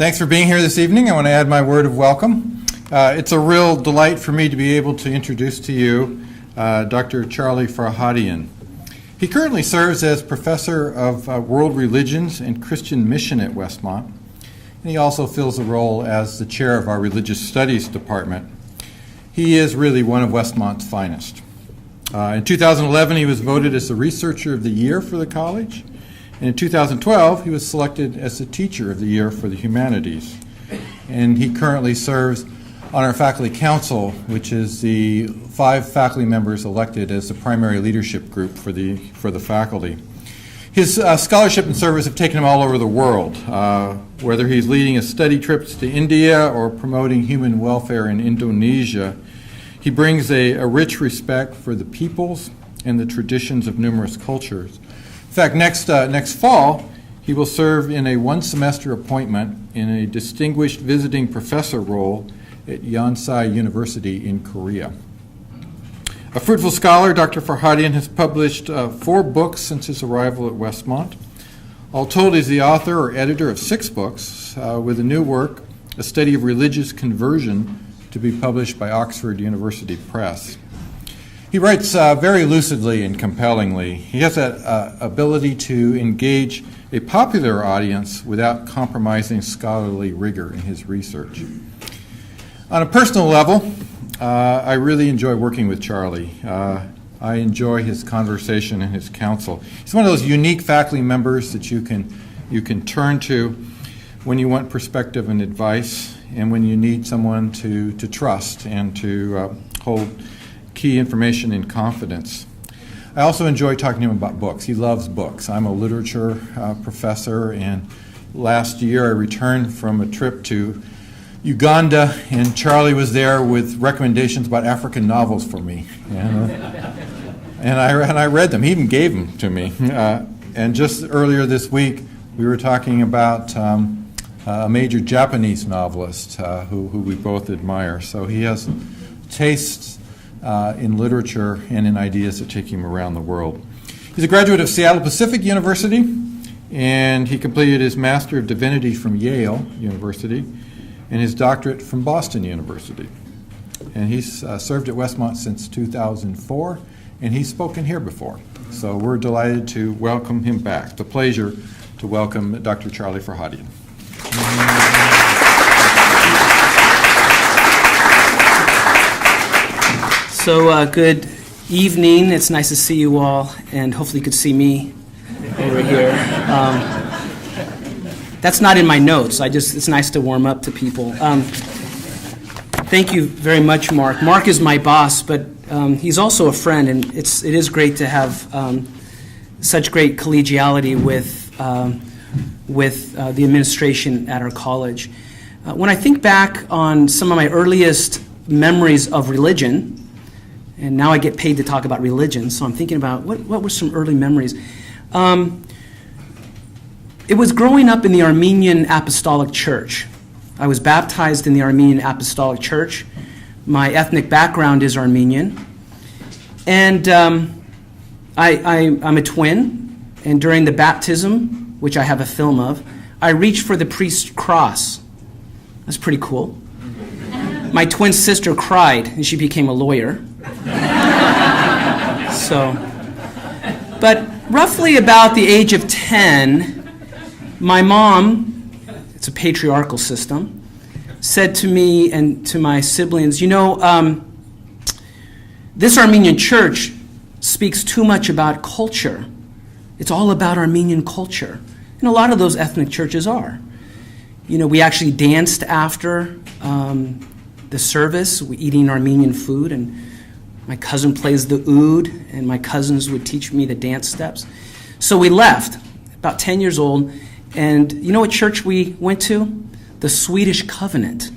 Thanks for being here this evening. I want to add my word of welcome. It's a real delight for me to be able to introduce to you Dr. Charlie Farhadian. He currently serves as Professor of World Religions and Christian Mission at Westmont, and he also fills the role as the chair of our Religious Studies Department. He is really one of Westmont's finest. In 2011, he was voted as the Researcher of the Year for the college. And in 2012, he was selected as the Teacher of the Year for the Humanities. And he currently serves on our faculty council, which is the 5 faculty members elected as the primary leadership group for the faculty. His scholarship and service have taken him all over the world, whether he's leading his study trips to India or promoting human welfare in Indonesia. He brings a rich respect for the peoples and the traditions of numerous cultures. In fact, next fall, he will serve in a one-semester appointment in a distinguished visiting professor role at Yonsei University in Korea. A fruitful scholar, Dr. Farhadian has published 4 books since his arrival at Westmont. All told, he's the author or editor of 6 books, with a new work, A Study of Religious Conversion, to be published by Oxford University Press. He writes very lucidly and compellingly. He has that ability to engage a popular audience without compromising scholarly rigor in his research. On a personal level, I really enjoy working with Charlie. I enjoy his conversation and his counsel. He's one of those unique faculty members that you can turn to when you want perspective and advice, and when you need someone to trust and to hold key information in confidence. I also enjoy talking to him about books. He loves books. I'm a literature professor, and last year I returned from a trip to Uganda, and Charlie was there with recommendations about African novels for me. And I read them. He even gave them to me. And just earlier this week, we were talking about a major Japanese novelist who we both admire. So he has tastes in literature and in ideas that take him around the world. He's a graduate of Seattle Pacific University, and he completed his Master of Divinity from Yale University and his doctorate from Boston University. And he's served at Westmont since 2004, and he's spoken here before. So we're delighted to welcome him back. It's a pleasure to welcome Dr. Charlie Farhadian. So good evening. It's nice to see you all, and hopefully you could see me over here. That's not in my notes. It's nice to warm up to people. Thank you very much, Mark. Mark is my boss, but he's also a friend, and it is great to have such great collegiality with the administration at our college. When I think back on some of my earliest memories of religion, and now I get paid to talk about religion, so I'm thinking about what were some early memories. It was growing up in the Armenian Apostolic Church. I was baptized in the Armenian Apostolic Church. My ethnic background is Armenian. And I'm a twin, and during the baptism, which I have a film of, I reached for the priest's cross. That's pretty cool. My twin sister cried, and she became a lawyer. But roughly about the age of 10, my mom, it's a patriarchal system, said to me and to my siblings, this Armenian church speaks too much about culture. It's all about Armenian culture. And a lot of those ethnic churches are. We actually danced after the service, eating Armenian food, and my cousin plays the oud, and my cousins would teach me the dance steps. So we left, about 10 years old, and you know what church we went to? The Swedish Covenant.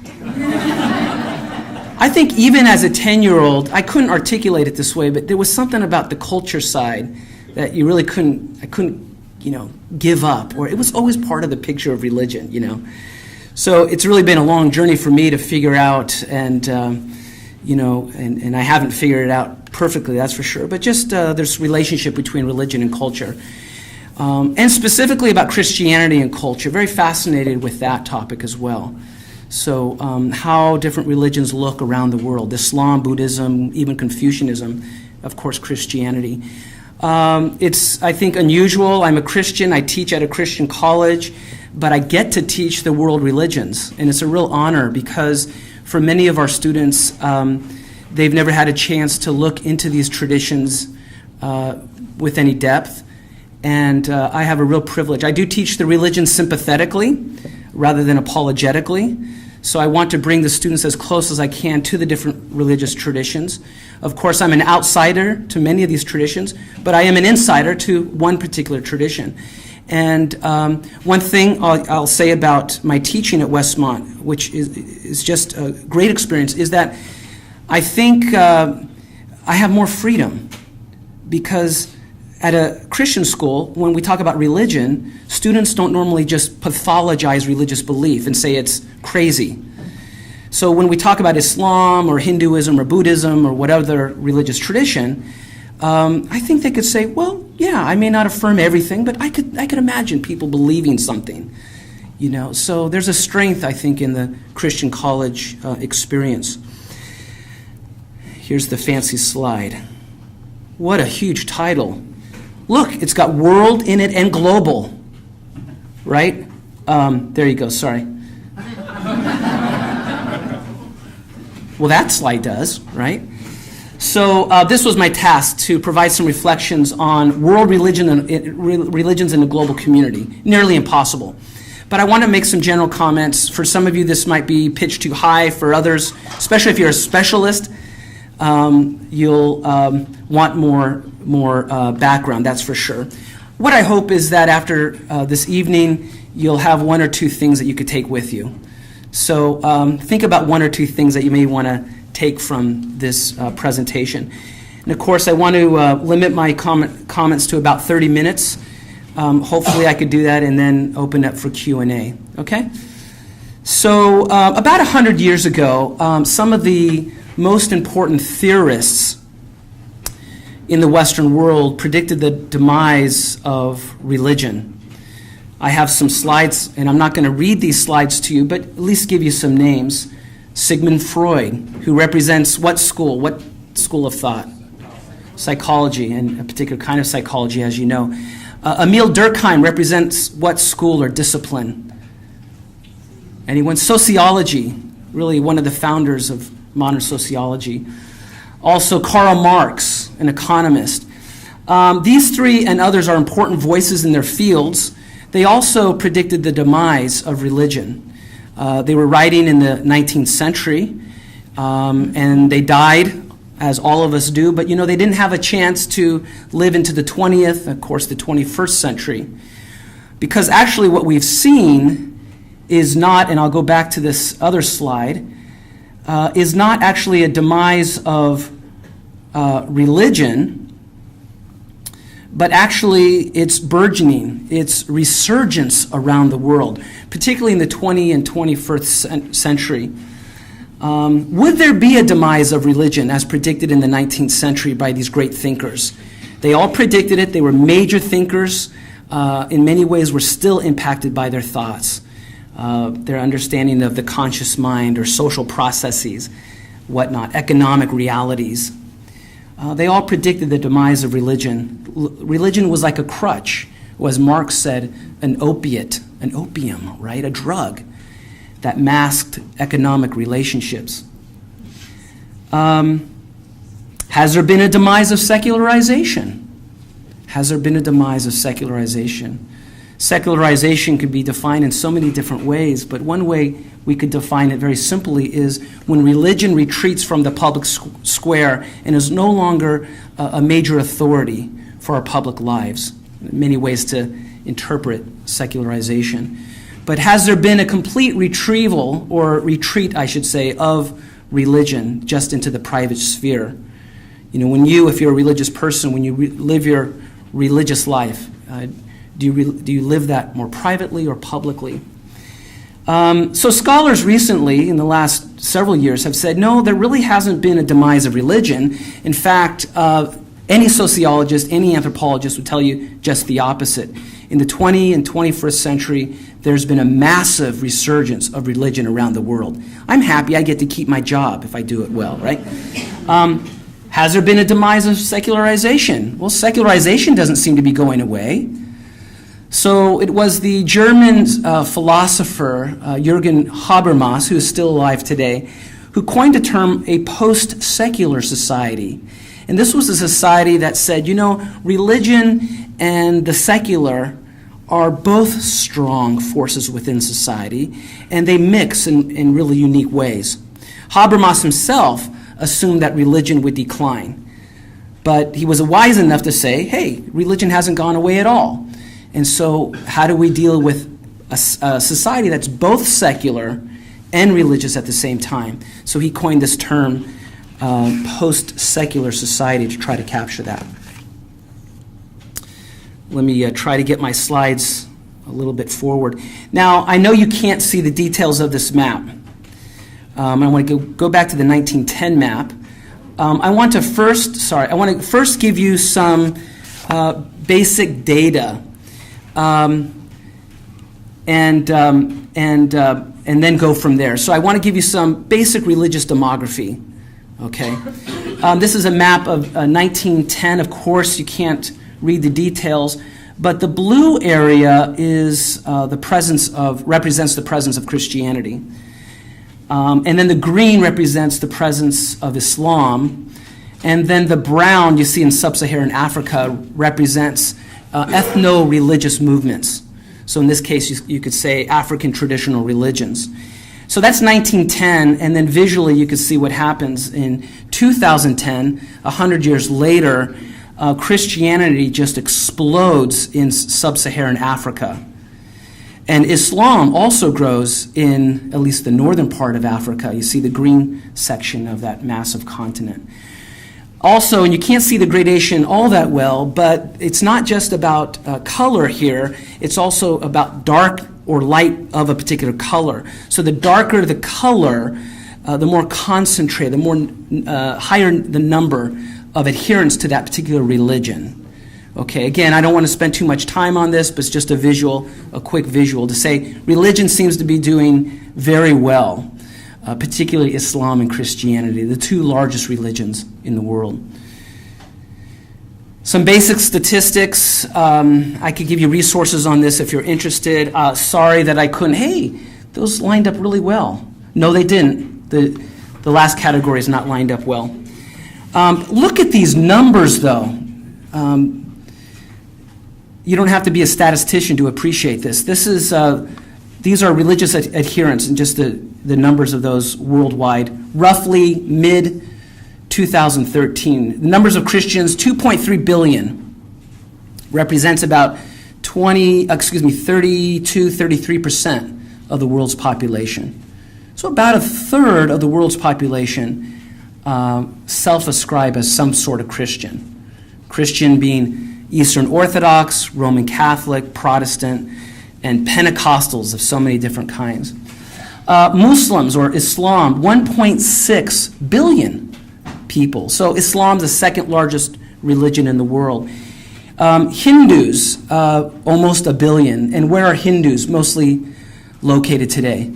I think even as a 10-year-old, I couldn't articulate it this way, but there was something about the culture side that you really couldn't give up, or it was always part of the picture of religion, So it's really been a long journey for me to figure out, and I haven't figured it out perfectly, that's for sure, but just there's relationship between religion and culture. and specifically about Christianity and culture. Very fascinated with that topic as well. So how different religions look around the world: Islam, Buddhism, even Confucianism, of course Christianity. It's, I think, unusual. I'm a Christian. I teach at a Christian college, but I get to teach the world religions, and it's a real honor because for many of our students, they've never had a chance to look into these traditions with any depth, and I have a real privilege. I do teach the religion sympathetically rather than apologetically, so I want to bring the students as close as I can to the different religious traditions. Of course, I'm an outsider to many of these traditions, but I am an insider to one particular tradition. And one thing I'll say about my teaching at Westmont, which is just a great experience, is that I think I have more freedom, because at a Christian school, when we talk about religion, students don't normally just pathologize religious belief and say it's crazy. So when we talk about Islam or Hinduism or Buddhism or whatever religious tradition, I think they could say, well, yeah, I may not affirm everything, but I could imagine people believing something. So there's a strength, I think, in the Christian college experience. Here's the fancy slide. What a huge title. Look, it's got world in it and global, right? There you go, sorry. Well, that slide does, right? So this was my task, to provide some reflections on world religion and religions in the global community. Nearly impossible. But I want to make some general comments. For some of you, this might be pitched too high. For others, especially if you're a specialist, you'll want more background, that's for sure. What I hope is that after this evening, you'll have one or two things that you could take with you. So think about one or two things that you may want to take from this presentation. And of course, I want to limit my comments to about 30 minutes. Hopefully I could do that and then open up for Q&A, okay? So about 100 years ago, some of the most important theorists in the Western world predicted the demise of religion. I have some slides, and I'm not going to read these slides to you, but at least give you some names. Sigmund Freud, who represents what school of thought? Psychology, and a particular kind of psychology, as you know. Emil Durkheim represents what school or discipline? Anyone? Sociology, really one of the founders of modern sociology. Also, Karl Marx, an economist. These three and others are important voices in their fields. They also predicted the demise of religion. They were writing in the 19th century, and they died, as all of us do, but they didn't have a chance to live into the 20th, of course, the 21st century. Because actually what we've seen is not, and I'll go back to this other slide, is not actually a demise of religion, but actually it's burgeoning, it's resurgence around the world, particularly in the 20th and 21st century. Would there be a demise of religion as predicted in the 19th century by these great thinkers? They all predicted it. They were major thinkers. In many ways, were still impacted by their thoughts, their understanding of the conscious mind or social processes, whatnot, economic realities. They all predicted the demise of religion. Religion was like a crutch, or as Marx said, an opiate, an opium, right? A drug that masked economic relationships. Has there been a demise of secularization? Has there been a demise of secularization? Secularization could be defined in so many different ways, but one way we could define it very simply is when religion retreats from the public square and is no longer a major authority for our public lives. Many ways to interpret secularization. But has there been a complete retrieval, or retreat, I should say, of religion just into the private sphere? When if you're a religious person, when you live your religious life, do you live that more privately or publicly? So scholars recently, in the last several years, have said, no, there really hasn't been a demise of religion. In fact, Any sociologist, any anthropologist would tell you just the opposite. In the 20th and 21st century, there's been a massive resurgence of religion around the world. I'm happy I get to keep my job if I do it well, right? Has there been a demise of secularization? Well, secularization doesn't seem to be going away. So it was the German philosopher Jürgen Habermas, who is still alive today, who coined the term a post-secular society. And this was a society that said, religion and the secular are both strong forces within society, and they mix in really unique ways. Habermas himself assumed that religion would decline. But he was wise enough to say, hey, religion hasn't gone away at all. And so how do we deal with a society that's both secular and religious at the same time? So he coined this term, post-secular society, to try to capture that. Let me try to get my slides a little bit forward. Now, I know you can't see the details of this map. I want to go back to the 1910 map. I want to first give you some basic data, and then go from there. So I want to give you some basic religious demography. Okay, this is a map of 1910. Of course, you can't read the details, but the blue area is represents the presence of Christianity. And then the green represents the presence of Islam. And then the brown you see in sub-Saharan Africa represents ethno-religious movements. So in this case, you could say African traditional religions. So that's 1910, and then visually you could see what happens in 2010, 100 years later. Christianity just explodes in sub-Saharan Africa. And Islam also grows in at least the northern part of Africa. You see the green section of that massive continent. Also, and you can't see the gradation all that well, but it's not just about color here. It's also about dark or light of a particular color. So the darker the color, the more concentrated, the more higher the number of adherents to that particular religion. Okay, again, I don't want to spend too much time on this, but it's just a quick visual to say religion seems to be doing very well, particularly Islam and Christianity, the two largest religions in the world. Some basic statistics. I could give you resources on this if you're interested. Sorry that I couldn't. Hey, those lined up really well. No, they didn't. The last category is not lined up well. Look at these numbers, though. You don't have to be a statistician to appreciate this. These are religious adherents and just the numbers of those worldwide, roughly mid-2013. The numbers of Christians, 2.3 billion, represents about 33% of the world's population. So about a third of the world's population self-ascribe as some sort of Christian. Christian being Eastern Orthodox, Roman Catholic, Protestant, and Pentecostals of so many different kinds. Muslims or Islam, 1.6 billion people. So Islam's the second largest religion in the world. Hindus, almost a billion. And where are Hindus mostly located today?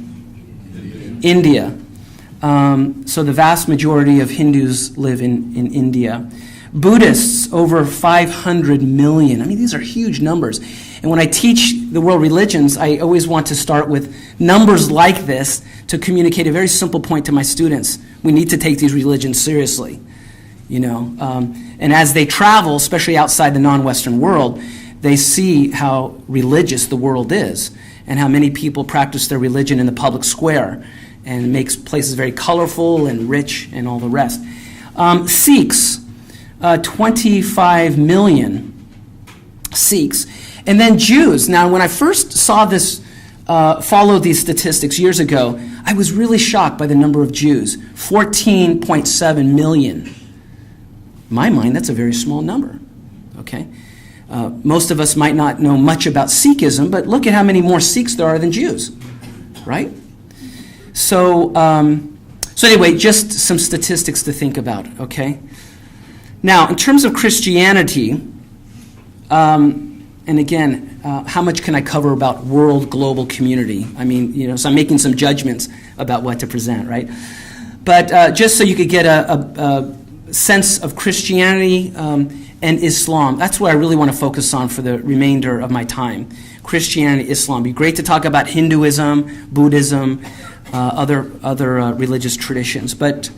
India. So the vast majority of Hindus live in India. Buddhists, over 500 million. I mean, these are huge numbers. And when I teach the world religions, I always want to start with numbers like this to communicate a very simple point to my students. We need to take these religions seriously, And as they travel, especially outside the non-Western world, they see how religious the world is and how many people practice their religion in the public square and makes places very colorful and rich and all the rest. Sikhs, 25 million Sikhs. And then Jews. Now, when I first saw this, followed these statistics years ago, I was really shocked by the number of Jews, 14.7 million. In my mind, that's a very small number, okay? Most of us might not know much about Sikhism, but look at how many more Sikhs there are than Jews, right? So anyway, just some statistics to think about, okay? Now, in terms of Christianity, and again, how much can I cover about world, global, community? I mean, so I'm making some judgments about what to present, right? But just so you could get a sense of Christianity and Islam, that's what I really want to focus on for the remainder of my time. Christianity, Islam. It'd be great to talk about Hinduism, Buddhism, other religious traditions. But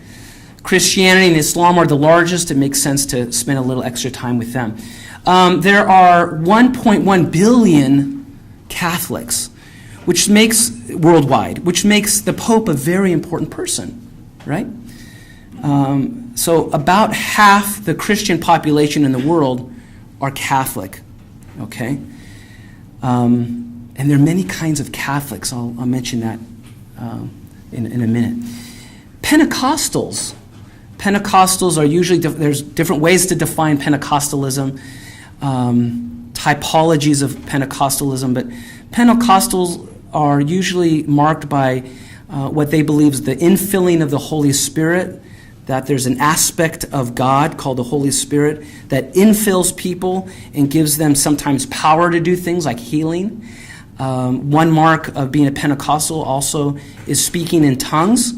Christianity and Islam are the largest. It makes sense to spend a little extra time with them. There are 1.1 billion Catholics, worldwide, which makes the Pope a very important person, right? So about half the Christian population in the world are Catholic, okay? And there are many kinds of Catholics. I'll mention that in a minute. Pentecostals are usually, there's different ways to define Pentecostalism, typologies of Pentecostalism, but Pentecostals are usually marked by what they believe is the infilling of the Holy Spirit, that there's an aspect of God called the Holy Spirit that infills people and gives them sometimes power to do things like healing. One mark of being a Pentecostal also is speaking in tongues.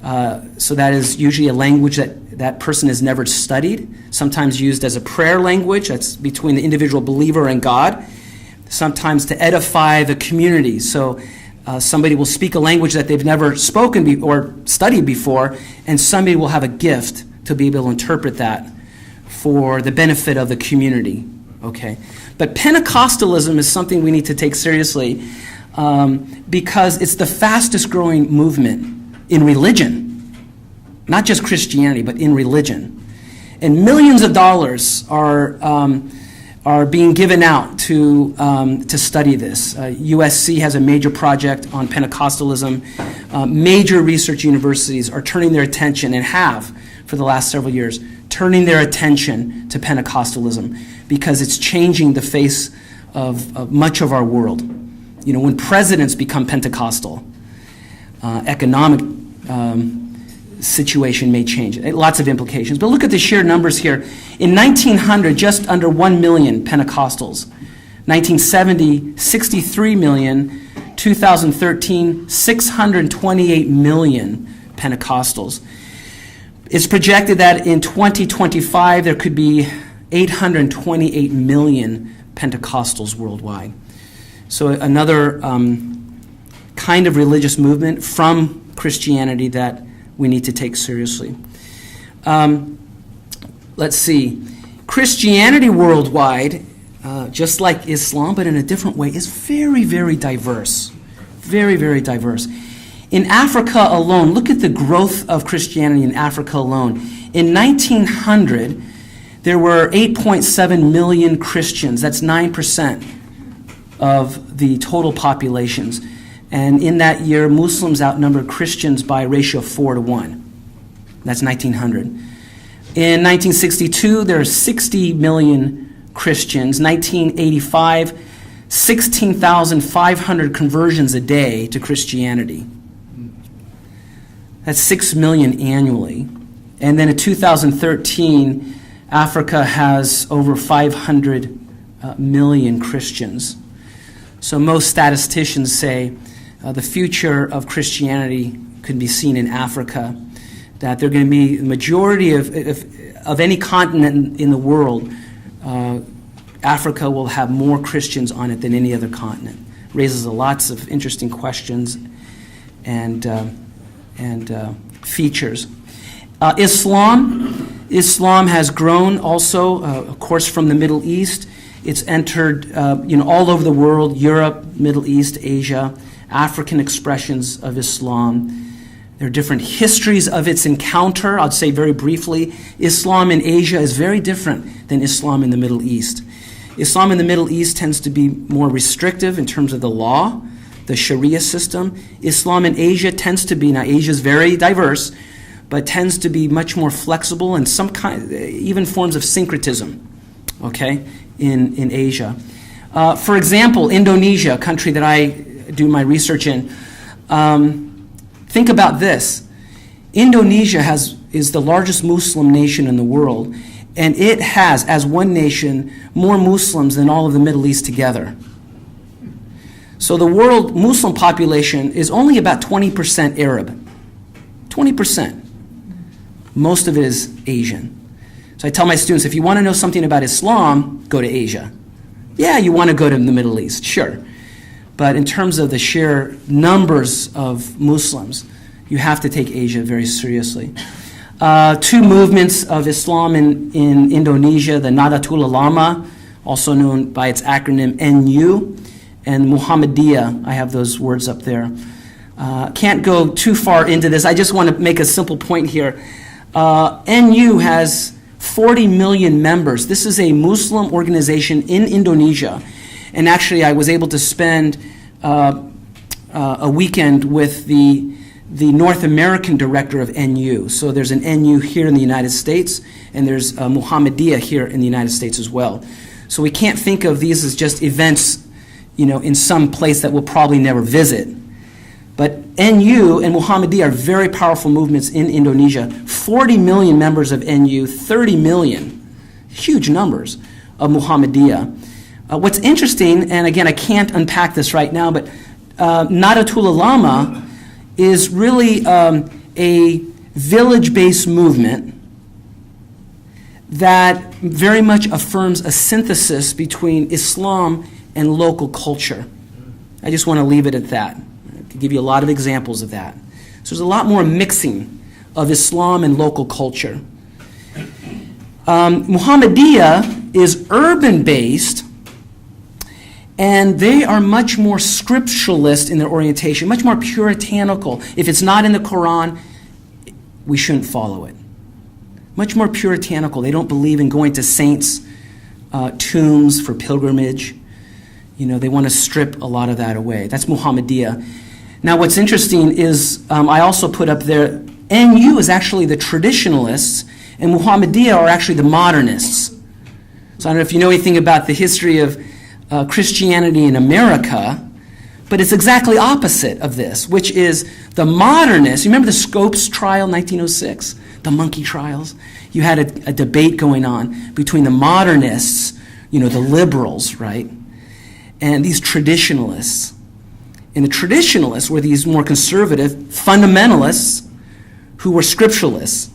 So that is usually a language that person has never studied, sometimes used as a prayer language that's between the individual believer and God, sometimes to edify the community. So somebody will speak a language that they've never spoken or studied before, and somebody will have a gift to be able to interpret that for the benefit of the community. Okay, but Pentecostalism is something we need to take seriously because it's the fastest growing movement in religion, not just Christianity, but in religion. And millions of dollars are being given out to study this. USC has a major project on Pentecostalism. Major research universities are turning their attention, and have for the last several years, turning their attention to Pentecostalism because it's changing the face of much of our world. When presidents become Pentecostal, economic situation may change. Lots of implications. But look at the sheer numbers here. In 1900, just under 1 million Pentecostals. 1970, 63 million. 2013, 628 million Pentecostals. It's projected that in 2025, there could be 828 million Pentecostals worldwide. So another kind of religious movement from Christianity that we need to take seriously. Let's see. Christianity worldwide, just like Islam, but in a different way, is very, very diverse. Very, very diverse. In Africa alone, look at the growth of Christianity in Africa alone. In 1900, there were 8.7 million Christians. That's 9% of the total populations. And in that year, Muslims outnumbered Christians by a ratio of 4 to 1. That's 1900. In 1962, there are 60 million Christians. 1985, 16,500 conversions a day to Christianity. That's 6 million annually. And then in 2013, Africa has over 500 million Christians. So most statisticians say the future of Christianity could be seen in Africa, that they're going to be the majority of any continent in the world. Africa will have more Christians on it than any other continent. Raises lots of interesting questions and features. Islam has grown also, of course, from the Middle East. It's entered all over the world: Europe, Middle East, Asia. African expressions of Islam. There are different histories of its encounter. I'd say very briefly, Islam in Asia is very different than Islam in the Middle East. Islam in the Middle East tends to be more restrictive in terms of the law, the Sharia system. Islam in Asia tends to be, now Asia is very diverse, but tends to be much more flexible and some kind, even forms of syncretism, okay, in Asia. For example, Indonesia, a country that I do my research in, think about this. Indonesia is the largest Muslim nation in the world, And it has, as one nation, more Muslims than all of the Middle East together. So the world Muslim population is only about 20% Arab. 20%. Most of it is Asian. So I tell my students, if you want to know something about Islam, go to Asia. Yeah, you want to go to the Middle East, sure. But in terms of the sheer numbers of Muslims, you have to take Asia very seriously. Two movements of Islam in Indonesia, the Nahdlatul Ulama, also known by its acronym NU, and Muhammadiyah. I have those words up there. Can't go too far into this. I just want to make a simple point here. NU has 40 million members. This is a Muslim organization in Indonesia. And actually, I was able to spend a weekend with the North American director of NU. So there's an NU here in the United States, and there's a Muhammadiyah here in the United States as well. So we can't think of these as just events, in some place that we'll probably never visit. But NU and Muhammadiyah are very powerful movements in Indonesia. 40 million members of NU, 30 million, huge numbers, of Muhammadiyah. What's interesting, and again, I can't unpack this right now, but Nahdlatul Ulama is really a village-based movement that very much affirms a synthesis between Islam and local culture. I just want to leave it at that. I could give you a lot of examples of that. So there's a lot more mixing of Islam and local culture. Muhammadiyah is urban-based, and they are much more scripturalist in their orientation, much more puritanical. If it's not in the Quran, we shouldn't follow it. Much more puritanical. They don't believe in going to saints' tombs for pilgrimage. They want to strip a lot of that away. That's Muhammadiyah. Now, what's interesting is I also put up there, NU is actually the traditionalists, and Muhammadiyah are actually the modernists. So I don't know if you know anything about the history of Christianity in America, but it's exactly opposite of this, which is the modernists. You remember the Scopes trial, 1906? The monkey trials? You had a debate going on between the modernists, the liberals, right? And these traditionalists. And the traditionalists were these more conservative fundamentalists who were scripturalists.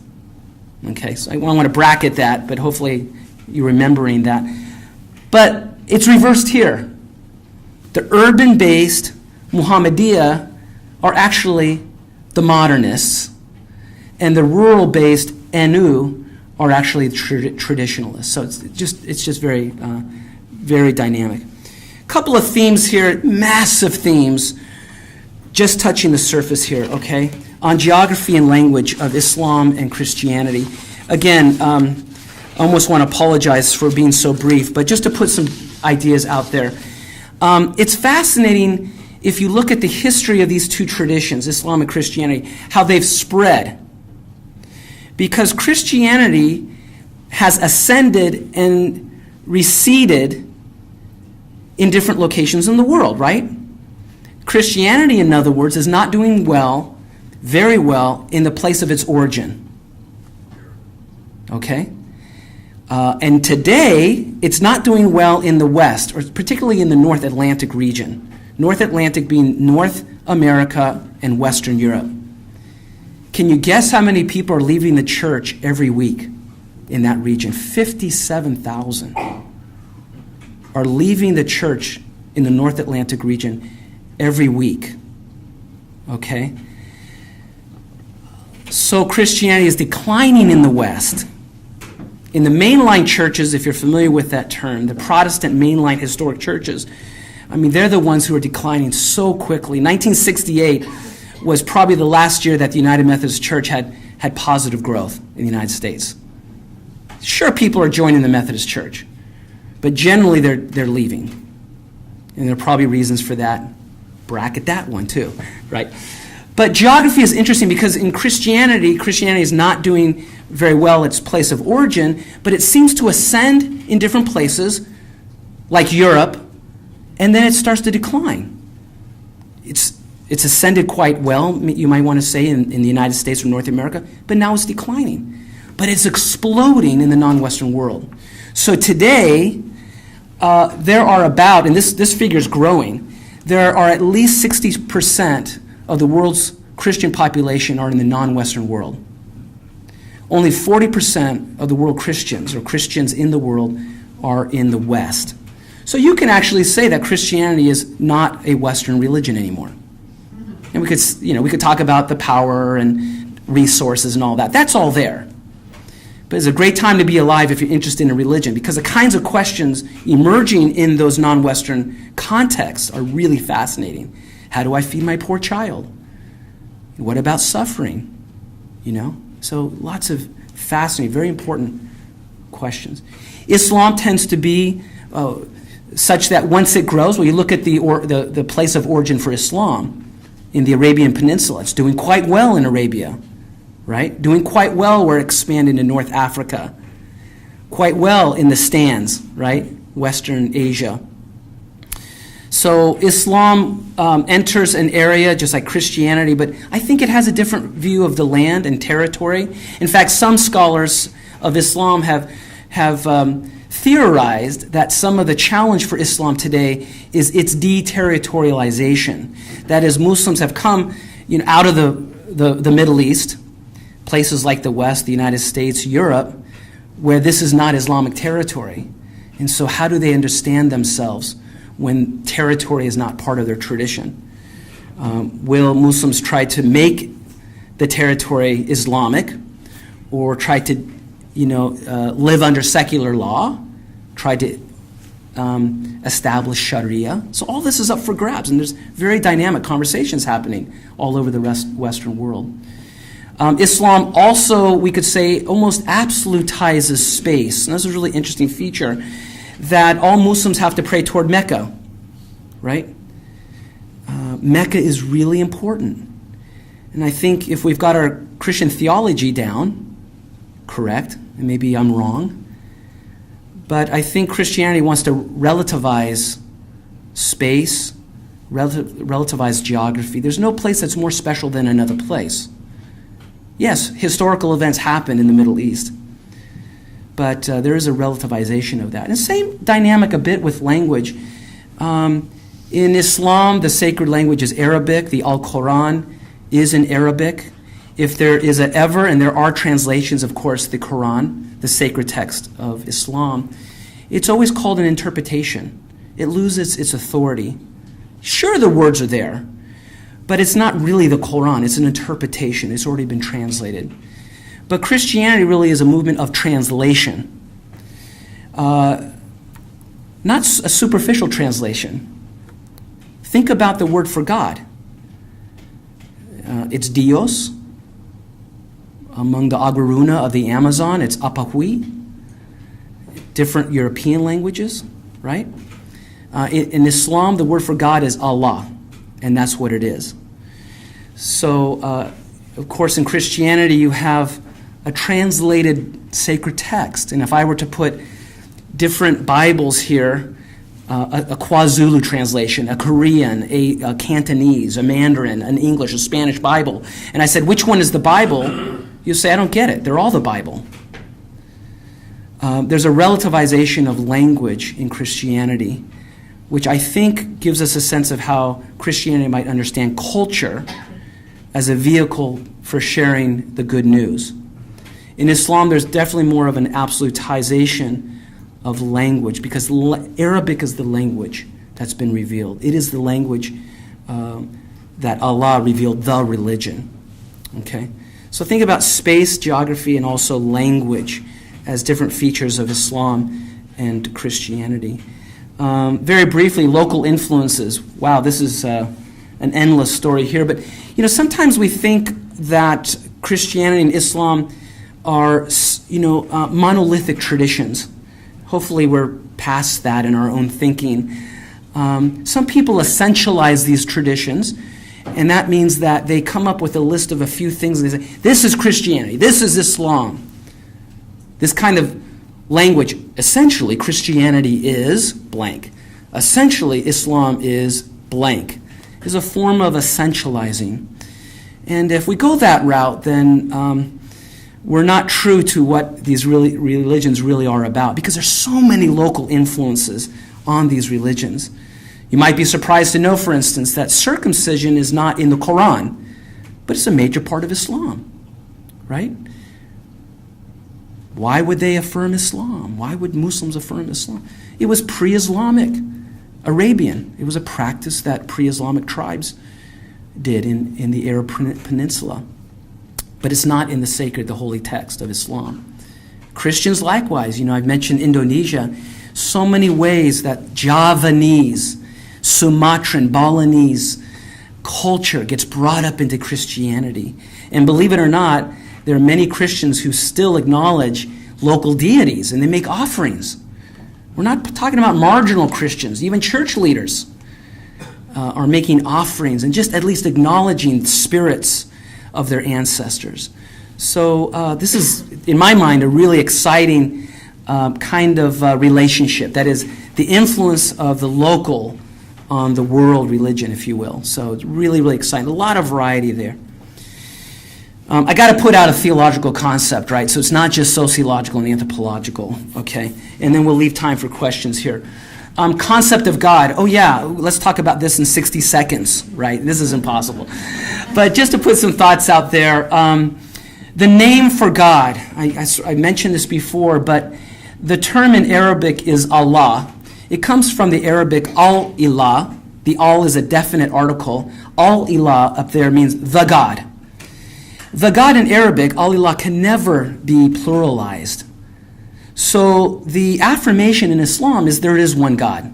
Okay, so I want to bracket that, but hopefully you're remembering that. But it's reversed here. The urban-based Muhammadiyah are actually the modernists, and the rural-based NU are actually the traditionalists. So it's just very, very dynamic. A couple of themes here, massive themes, just touching the surface here, okay? On geography and language of Islam and Christianity. Again, I almost want to apologize for being so brief, but just to put some ideas out there. It's fascinating if you look at the history of these two traditions, Islam and Christianity, how they've spread. Because Christianity has ascended and receded in different locations in the world, right? Christianity, in other words, is not doing well, very well, in the place of its origin. Okay? And today, it's not doing well in the West, or particularly in the North Atlantic region. North Atlantic being North America and Western Europe. Can you guess how many people are leaving the church every week in that region? 57,000 are leaving the church in the North Atlantic region every week. Okay? So Christianity is declining in the West. In the mainline churches, if you're familiar with that term, the Protestant mainline historic churches, they're the ones who are declining so quickly. 1968 was probably the last year that the United Methodist Church had positive growth in the United States. Sure, people are joining the Methodist Church, but generally they're leaving. And there are probably reasons for that. Bracket that one too, right? But geography is interesting because in Christianity is not doing very well its place of origin, but it seems to ascend in different places, like Europe, and then it starts to decline. It's ascended quite well, you might want to say, in the United States or North America, but now it's declining. but it's exploding in the non-Western world. So today, there are about, and this figure is growing, there are at least 60% of the world's Christian population are in the non-Western world. Only 40% of the world Christians, or Christians in the world, are in the West. So you can actually say that Christianity is not a Western religion anymore. And we could talk about the power and resources and all that. That's all there. But it's a great time to be alive if you're interested in a religion, because the kinds of questions emerging in those non-Western contexts are really fascinating. How do I feed my poor child? What about suffering? So lots of fascinating, very important questions. Islam tends to be such that once it grows, you look at the place of origin for Islam in the Arabian Peninsula. It's doing quite well in Arabia, right? Doing quite well where it expanded in North Africa. Quite well in the stands, right? Western Asia. So Islam enters an area just like Christianity, but I think it has a different view of the land and territory. In fact, some scholars of Islam have theorized that some of the challenge for Islam today is its deterritorialization. That is, Muslims have come out of the Middle East, places like the West, the United States, Europe, where this is not Islamic territory. And so how do they understand themselves when territory is not part of their tradition? Will Muslims try to make the territory Islamic, or try to live under secular law, try to establish Sharia? So all this is up for grabs, and there's very dynamic conversations happening all over the Western world. Islam also, we could say, almost absolutizes space. And this is a really interesting feature, that all Muslims have to pray toward Mecca, right? Mecca is really important. And I think if we've got our Christian theology down, correct, and maybe I'm wrong, but I think Christianity wants to relativize space, relativize geography. There's no place that's more special than another place. Yes, historical events happen in the Middle East, but there is a relativization of that. And same dynamic a bit with language. In Islam, the sacred language is Arabic. The Al-Quran is in Arabic. If there is and there are translations, of course, the Quran, the sacred text of Islam, it's always called an interpretation. It loses its authority. Sure, the words are there, but it's not really the Quran. It's an interpretation. It's already been translated. But Christianity really is a movement of translation. Not a superficial translation. Think about the word for God. It's Dios. Among the Aguaruna of the Amazon, it's Apahui. Different European languages, right? In Islam, the word for God is Allah, and that's what it is. So, of course, in Christianity, you have a translated sacred text. And if I were to put different Bibles here, a KwaZulu translation, a Korean, a Cantonese, a Mandarin, an English, a Spanish Bible, and I said, which one is the Bible? You'll say, I don't get it. They're all the Bible. There's a relativization of language in Christianity, which I think gives us a sense of how Christianity might understand culture as a vehicle for sharing the good news. In Islam, there's definitely more of an absolutization of language, because Arabic is the language that's been revealed. It is the language that Allah revealed the religion. Okay? So think about space, geography, and also language as different features of Islam and Christianity. Very briefly, local influences. Wow, this is an endless story here. But sometimes we think that Christianity and Islam are monolithic traditions. Hopefully we're past that in our own thinking. Some people essentialize these traditions, and that means that they come up with a list of a few things, and they say, this is Christianity, this is Islam. This kind of language, essentially Christianity is blank. Essentially Islam is blank. Is a form of essentializing. And if we go that route, then we're not true to what these religions really are about, because there's so many local influences on these religions. You might be surprised to know, for instance, that circumcision is not in the Quran, but it's a major part of Islam, right? Why would they affirm Islam? Why would Muslims affirm Islam? It was pre-Islamic, Arabian. It was a practice that pre-Islamic tribes did in the Arab Peninsula. But it's not in the sacred, the holy text of Islam. Christians likewise. I've mentioned Indonesia. So many ways that Javanese, Sumatran, Balinese culture gets brought up into Christianity. And believe it or not, there are many Christians who still acknowledge local deities, and they make offerings. We're not talking about marginal Christians. Even church leaders are making offerings and just at least acknowledging spirits of their ancestors. So this is, in my mind, a really exciting kind of relationship. That is, the influence of the local on the world religion, if you will. So it's really, really exciting. A lot of variety there. I got to put out a theological concept, right? So it's not just sociological and anthropological, okay? And then we'll leave time for questions here. Concept of God. Oh, yeah, let's talk about this in 60 seconds, right? This is impossible. But just to put some thoughts out there, the name for God, I mentioned this before, but the term in Arabic is Allah. It comes from the Arabic al-ilah. The al is a definite article. Al-ilah up there means the God. The God in Arabic, al-ilah, can never be pluralized. So the affirmation in Islam is there is one God.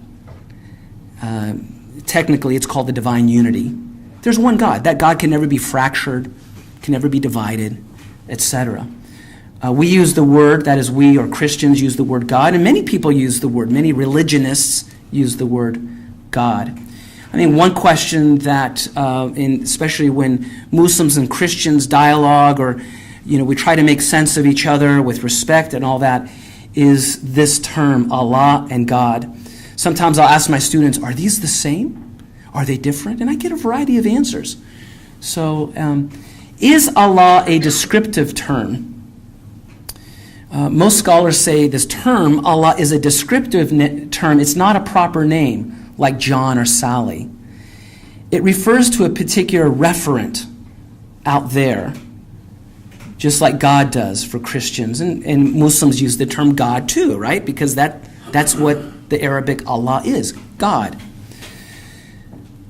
Technically, it's called the divine unity. There's one God. That God can never be fractured, can never be divided, etc. We use the word, that is we or Christians use the word God, and many people use the word, many religionists use the word God. I mean, one question that, especially when Muslims and Christians dialogue, or we try to make sense of each other with respect and all that, is this term, Allah and God. Sometimes I'll ask my students, are these the same? Are they different? And I get a variety of answers. So, is Allah a descriptive term? Most scholars say this term, Allah, is a descriptive term. It's not a proper name, like John or Sally. It refers to a particular referent out there, just like God does for Christians. And Muslims use the term God too, right? Because that's what the Arabic Allah is, God.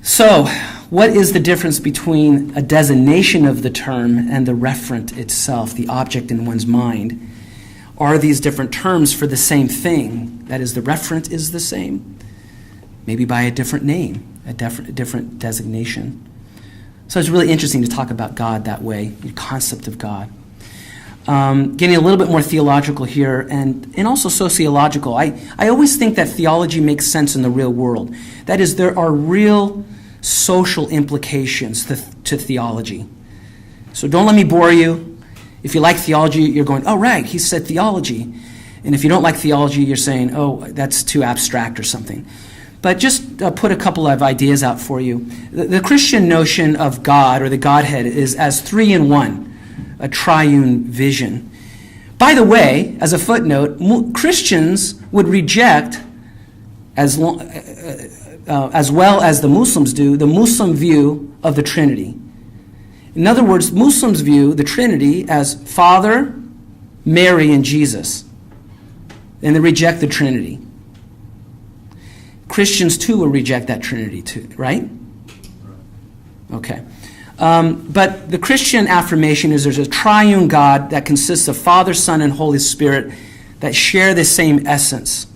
So, what is the difference between a designation of the term and the referent itself, the object in one's mind? Are these different terms for the same thing? That is, the referent is the same, maybe by a different name, a different designation. So it's really interesting to talk about God that way, the concept of God. Getting a little bit more theological here and also sociological. I always think that theology makes sense in the real world. That is, there are real social implications to theology. So don't let me bore you. If you like theology, you're going, oh, right, he said theology. And if you don't like theology, you're saying, oh, that's too abstract or something. But just put a couple of ideas out for you. The Christian notion of God or the Godhead is as three in one, a triune vision. By the way, as a footnote, Christians would reject, as well as the Muslims do, the Muslim view of the Trinity. In other words, Muslims view the Trinity as Father, Mary, and Jesus. And they reject the Trinity. Christians, too, will reject that Trinity, too, right? Okay. But the Christian affirmation is there's a triune God that consists of Father, Son, and Holy Spirit that share the same essence.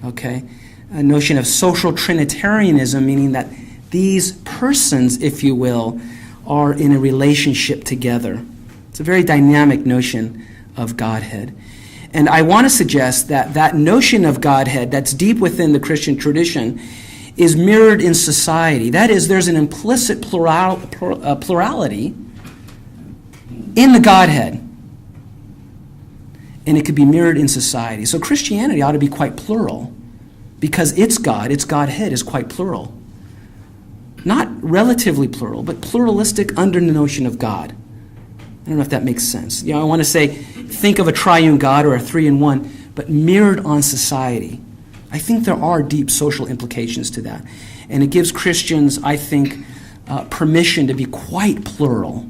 Okay? A notion of social Trinitarianism, meaning that these persons, if you will, are in a relationship together. It's a very dynamic notion of Godhead. And I want to suggest that that notion of Godhead that's deep within the Christian tradition is mirrored in society. That is, there's an implicit plurality in the Godhead. And it could be mirrored in society. So Christianity ought to be quite plural because its God, its Godhead is quite plural. Not relatively plural, but pluralistic under the notion of God. I don't know if that makes sense. I want to say, think of a triune God or a three-in-one, but mirrored on society. I think there are deep social implications to that. And it gives Christians, I think, permission to be quite plural.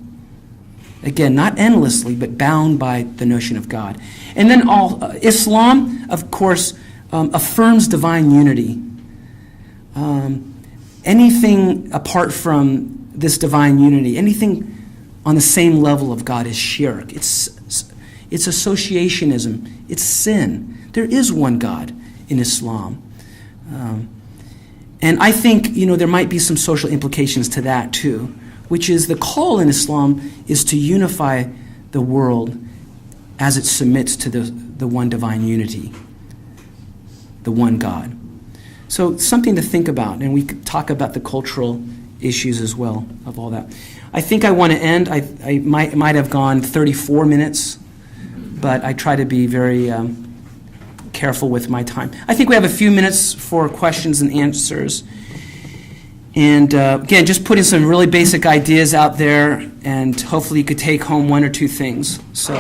Again, not endlessly, but bound by the notion of God. And then Islam, of course, affirms divine unity. Anything apart from this divine unity, anything on the same level of God is shirk. It's associationism. It's sin. There is one God in Islam. And I think, there might be some social implications to that too, which is the call in Islam is to unify the world as it submits to the one divine unity, the one God. So something to think about, and we could talk about the cultural issues as well of all that. I think I want to end. I might have gone 34 minutes, but I try to be very careful with my time. I think we have a few minutes for questions and answers. And again, just putting some really basic ideas out there, and hopefully you could take home one or two things. So.